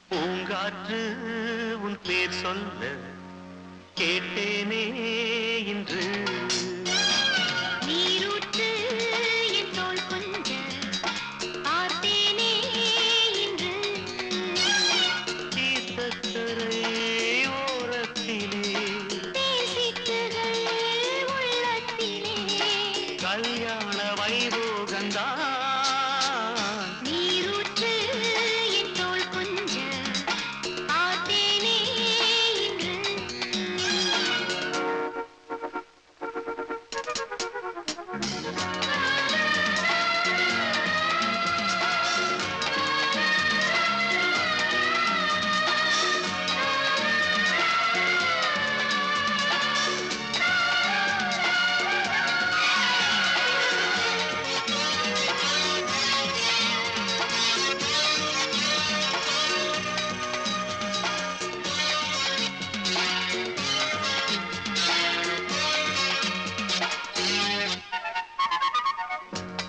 பூங்காற்று உன் பேர் சொல்ல கேட்டேனே இன்று. நீரூற்று என் தோள் கொஞ்ச பார்த்தேனே இன்று. தீர்த்தக்கரை ஓரத்திலே தேசித்துகள் உள்ளத்திலே கல்யாண வைபோகந்தான். நீரூற்று என் தோள் கொஞ்ச பார்த்தேனே இன்று.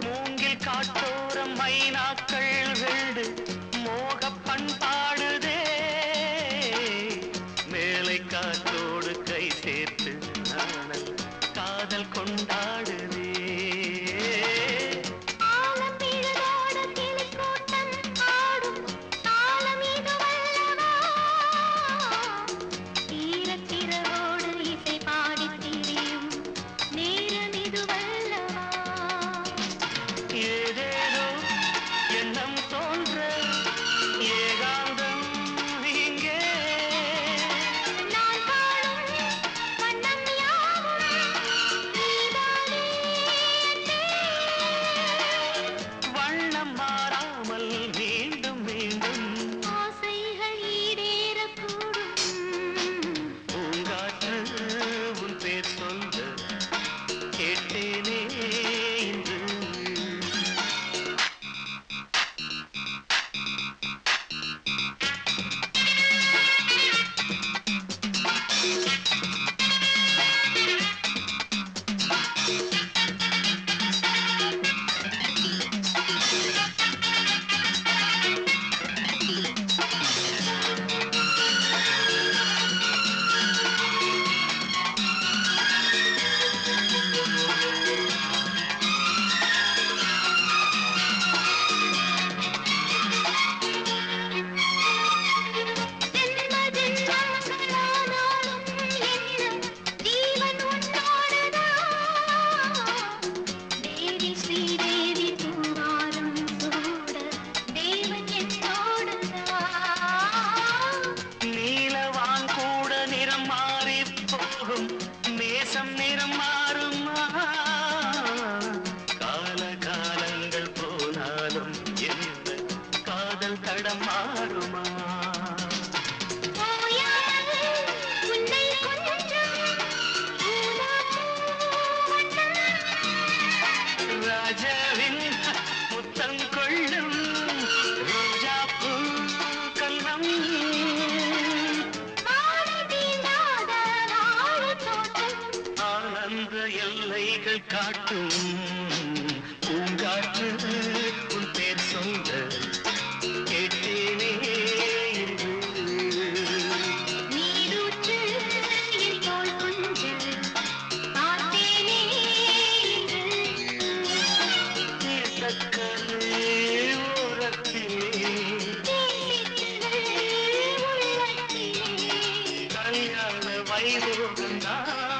மூங்கில் காட்டோரம் மைனாக்கள் வெண்டு மோக பண்பாடுதே. மேலை காற்றோடு கை சேர்த்து நாணல் காதல் கொண்டாடுதே. ஆலம்பிழதோடு கிளிக்கூட்டம் ஆடும் தாளம் இதுவல்லவா? தீரத்திரவோடு இசை பாடித் திரியும் நேரம் இதுவல்லவா? ஏதேதோ எண்ணம் தோன்ற ஏகாந்தம் இங்கே. நான் காணும் வண்ணம் யாவும் நீதானே அன்பே. வண்ணம் மாறாமல் மீண்டும் மீண்டும் ஆசைகள் ஈடேறக்கூடும். பூங்காற்று உன் பேர் சொல்ல கேட்டேனே இன்று. ஜென்ம ஜென்மங்களானாலும் என் ஜீவன் உன்னோடுதான். தேவி ஸ்ரீதேவி பூவாரம் சூட தேவன் என்னோடுதான். நீலவான் கூட நிறம் மாறி போகும் நேசம் நிறம் மாறுமா? கால காலங்கள் போனாலும் என்ன காதல் தடம் மாறுமா? ஓயாது உன்னை கொஞ்சம் ஊதாப்பூவண்ணம். ராஜாவின் முத்தம் கொள்ளும் ரோஜாப்பூ கல்லம். வாழை தீண்டாத வாழைத் தோட்டம். ஆனந்த எல்லைகள் காட்டும் பூங்காற்று உன் பேர் சொல்ல கேட்டேனே இன்று. நீரூற்று என் தோள் கொஞ்ச பார்த்தேனே இன்று. தீர்த்தக்கரை ஓரத்திலே தேசித்துகள் உள்ளத்திலே கல்யாண வைபோகந்தான்.